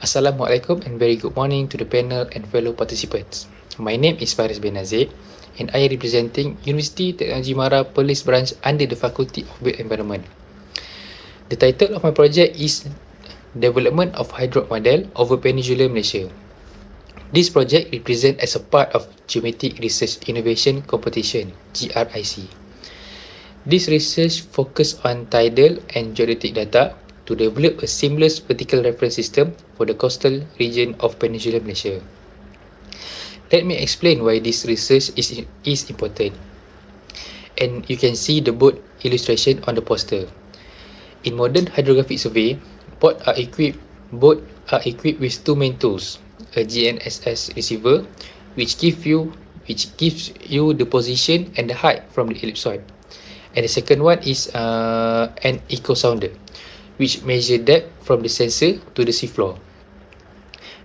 Assalamualaikum and very good morning to the panel and fellow participants. My name is Faris bin Nazir and I am representing University Technology Mara Perlis branch under the Faculty of Built Environment. The title of my project is Development of Hydro Model over Peninsular Malaysia. This project represents as a part of Geometric Research Innovation Competition, GRIC. This research focus on tidal and geodetic data to develop a seamless vertical reference system for the coastal region of Peninsular Malaysia. Let me explain why this research is important. And you can see the boat illustration on the poster. In modern hydrographic survey, boats are equipped with two main tools, a GNSS receiver, which gives you the position and the height from the ellipsoid. And the second one is an echo sounder, which measure depth from the sensor to the seafloor.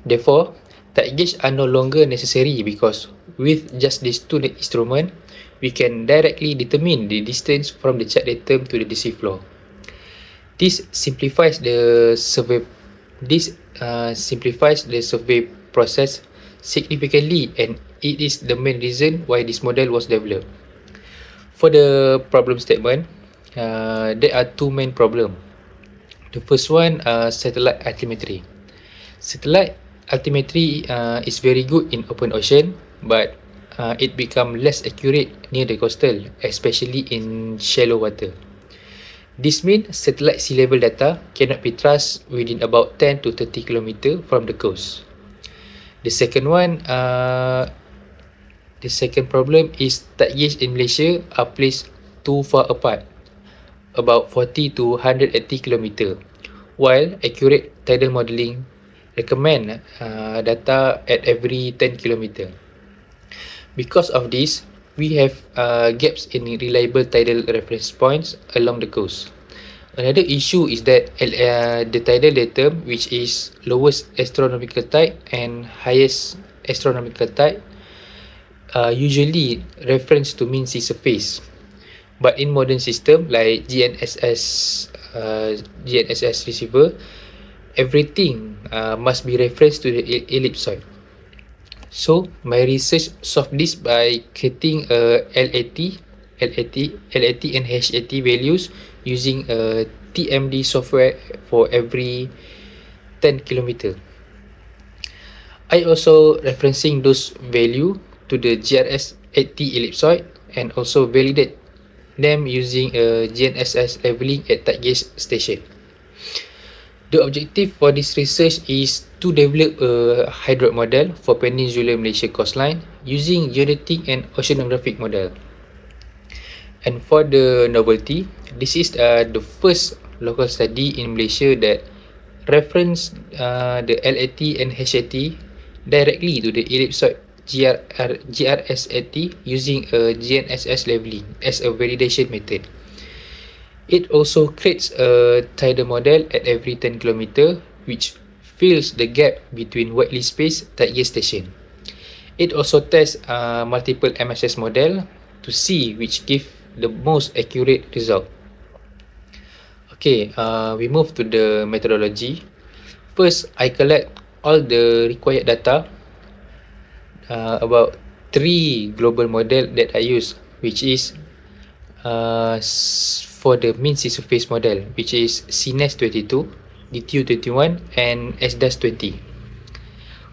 Therefore, tide gauge are no longer necessary because with just these two instruments, we can directly determine the distance from the chart datum to the seafloor. This simplifies the survey process significantly, and it is the main reason why this model was developed. For the problem statement, there are two main problems. The first one, satellite altimetry. Satellite altimetry is very good in open ocean, but it becomes less accurate near the coastal, especially in shallow water. This means satellite sea level data cannot be trusted within about 10 to 30 km from the coast. The second problem is tide gauge in Malaysia are placed too far apart, about 40 to 180 km, while accurate tidal modelling recommend data at every 10 km. Because of this, we have gaps in reliable tidal reference points along the coast. Another issue is that the tidal datum, which is lowest astronomical tide and highest astronomical tide, usually reference to mean sea surface. But in modern system like GNSS receiver, everything must be referenced to the ellipsoid. So my research solved this by creating a LAT and HAT values using a TMD software for every 10 km. I also referencing those value to the GRS 80 ellipsoid and also validate them using a GNSS leveling at tide gauge station. The objective for this research is to develop a hydro model for Peninsular Malaysia coastline using geodetic and oceanographic model. And for the novelty, this is the first local study in Malaysia that reference the LAT and HAT directly to the ellipsoid GRS80 using a GNSS leveling as a validation method. It also creates a tidal model at every 10 km, which fills the gap between widely spaced tide gauge station. It also tests multiple MSS model to see which give the most accurate result. Okay, we move to the methodology. First, I collect all the required data about 3 global model that I use, which is for the mean sea surface model, which is CNES22, DTU21 and SDAS20.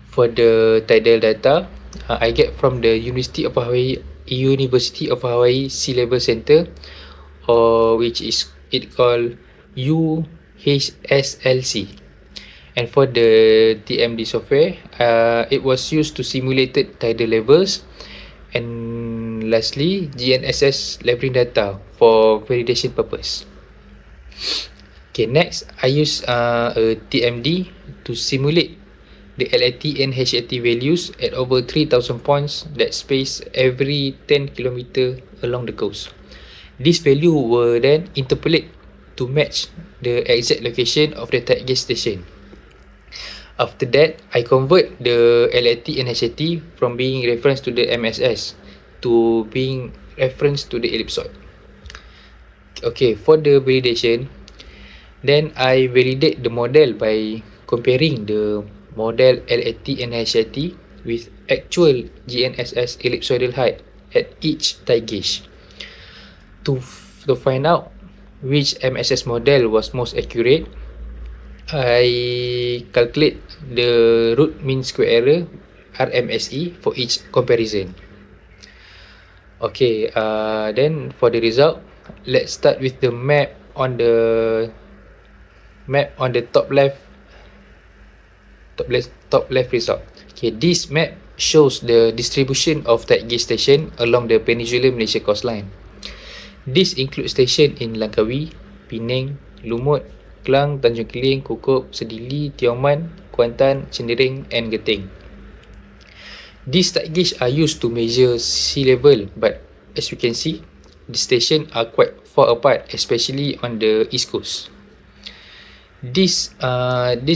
For the tidal data, I get from the University of Hawaii Sea Level Center, or which is called UHSLC. And for the TMD software, it was used to simulate tidal levels. And lastly, GNSS leveling data for validation purpose. Okay, next, I use a TMD to simulate the LAT and HAT values at over 3,000 points that space every 10 km along the coast. This value were then interpolated to match the exact location of the tide gauge station. After that, I convert the LAT and HAT from being referenced to the MSS to being referenced to the ellipsoid. Okay, for the validation, then I validate the model by comparing the model LAT and HLAT with actual GNSS ellipsoidal height at each tight gauge. To find out which MSS model was most accurate, I calculate the root mean square error RMSE for each comparison. Okay, then for the result, let's start with the map on the top left result. Okay, this map shows the distribution of tight gauge station along the Peninsular Malaysia coastline. This includes station in Langkawi, Penang, Lumut, Klang, Tanjung Kling, Kukup, Sedili, Tioman, Kuantan, Cendering and Genting. These tight gauge are used to measure sea level, but as you can see, the stations are quite far apart, especially on the east coast. This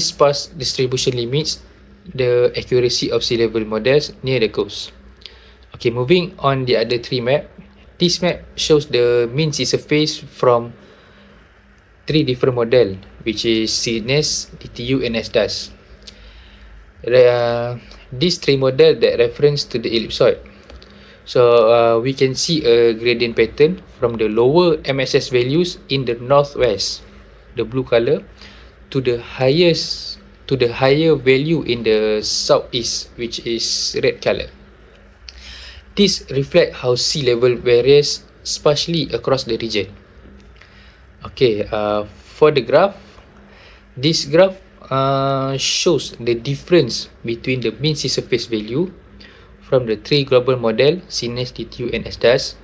sparse distribution limits the accuracy of sea level models near the coast. Okay, moving on the other three map. This map shows the mean sea surface from three different models, which is CNES, DTU and SDAS. These three models that reference to the ellipsoid. So we can see a gradient pattern from the lower MSS values in the northwest, the blue color, to the higher value in the southeast, which is red color. This reflects how sea level varies sparsely across the region. Okay, for the graph, this graph shows the difference between the mean sea surface value from the three global model, CNES, DTU and SDAS,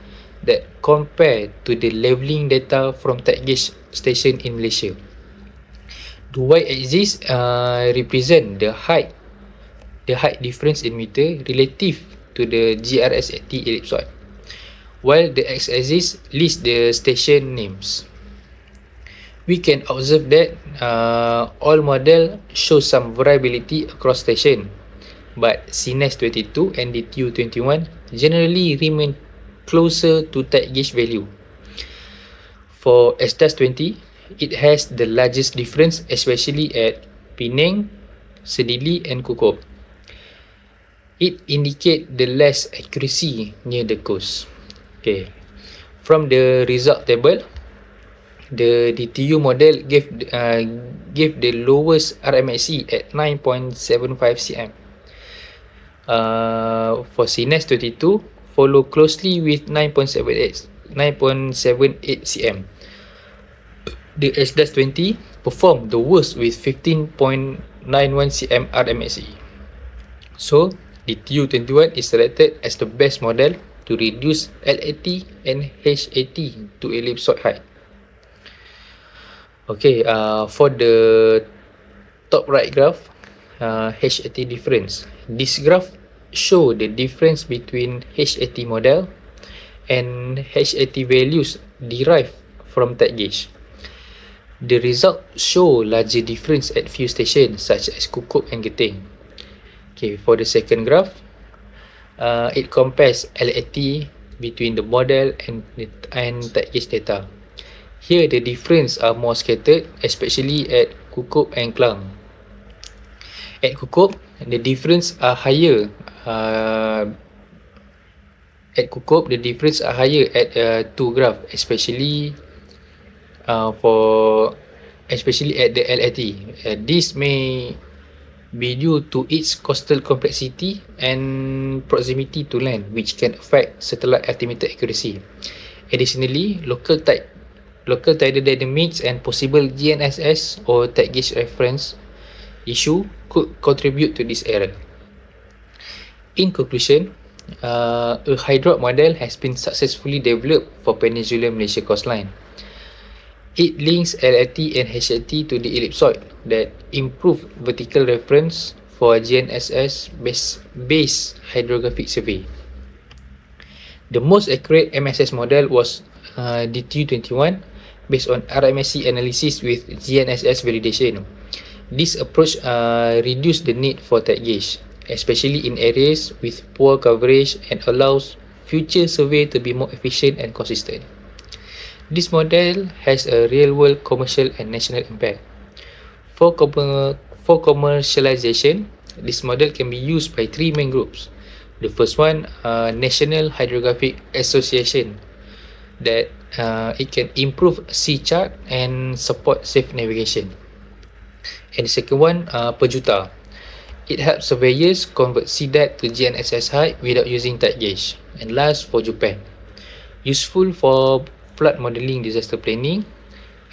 that compare to the leveling data from tight gauge station in Malaysia. The y-axis represent the height difference in meter relative to the GRSAT ellipsoid, while the x-axis lists the station names. We can observe that all models show some variability across station, but CNES 22 and DTU 21 generally remain closer to tight gauge value. For SDAS 20, it has the largest difference, especially at Penang, Sedili and Kukup. It indicates the less accuracy near the coast. Okay, from the result table, the DTU model gave the lowest RMSE at 9.75 cm. For CNES 22, follow closely with 9.78 cm. The SDAS 20 performed the worst with 15.91 cm RMSE. So, DTU 21 is selected as the best model to reduce LAT and HAT to ellipsoid height. Okay, for the top right graph, HAT difference. This graph show the difference between HAT model and HAT values derived from tight gauge. The result show larger difference at few stations such as Kukup and Genting. Okay, for the second graph, it compares LAT between the model and tight gauge data. Here, the difference are more scattered, especially at Kukup and Klang. At Kukup, the difference are higher. At Kukup, the difference are higher at two graph, especially at the LAT. This may be due to its coastal complexity and proximity to land, which can affect satellite altimeter accuracy. Additionally, local tidal dynamics and possible GNSS or tight gauge reference issue could contribute to this error. In conclusion, a hydroid model has been successfully developed for Peninsular Malaysia coastline. It links LAT and HAT to the ellipsoid that improve vertical reference for GNSS based hydrographic survey. The most accurate MSS model was DTU21 based on RMSE analysis with GNSS validation. This approach reduced the need for tight gauge, especially in areas with poor coverage, and allows future survey to be more efficient and consistent. This model has a real-world commercial and national impact. For For commercialization, this model can be used by three main groups. The first one, National Hydrographic Association, that it can improve sea chart and support safe navigation. And the second one, Pejuta. It helps surveyors convert CDAT to GNSS height without using tide gauge. And last, for Japan, useful for flood modeling, disaster planning,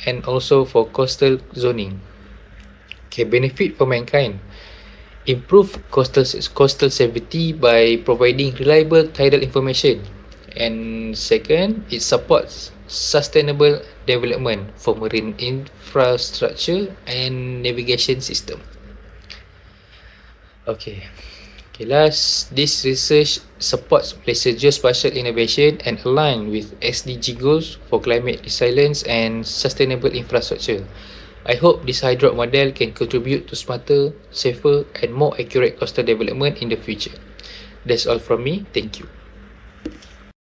and also for coastal zoning. Okay, benefit for mankind. Improve coastal safety by providing reliable tidal information. And second, it supports sustainable development for marine infrastructure and navigation system. Okay. Last, this research supports Malaysia's geospatial innovation and align with SDG goals for climate resilience and sustainable infrastructure. I hope this hydroid model can contribute to smarter, safer and more accurate coastal development in the future. That's all from me. Thank you.